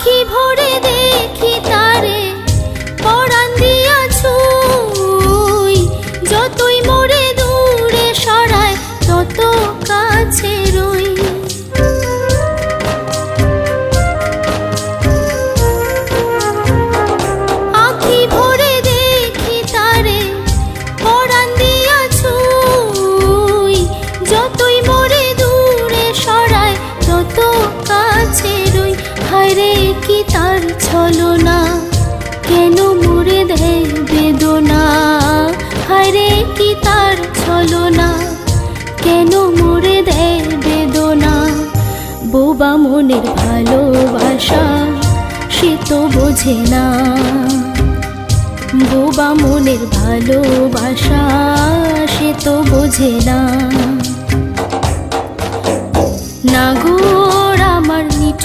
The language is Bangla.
আখি ভরে দেখি তারে পরাণ দিয়া ছুঁই, যতই মোরে দূরে সরায় তত কাছে রই। আখি ভরে দেখি তারে পরাণ দিয়া ছুঁই, যতই মোরে দূরে সরায় তত কাছে রই। হায়রে কি তার ছলনা, কেন মোরে দেয় বেদনা। হায়রে কি তার ছলনা, কেন মোরে দেয় বেদনা। বোবা মনের ভালোবাসা সে তো বোঝে না, বোবা মনের ভালোবাসা সে তো বোঝে না। নাগর আমার নিঠুর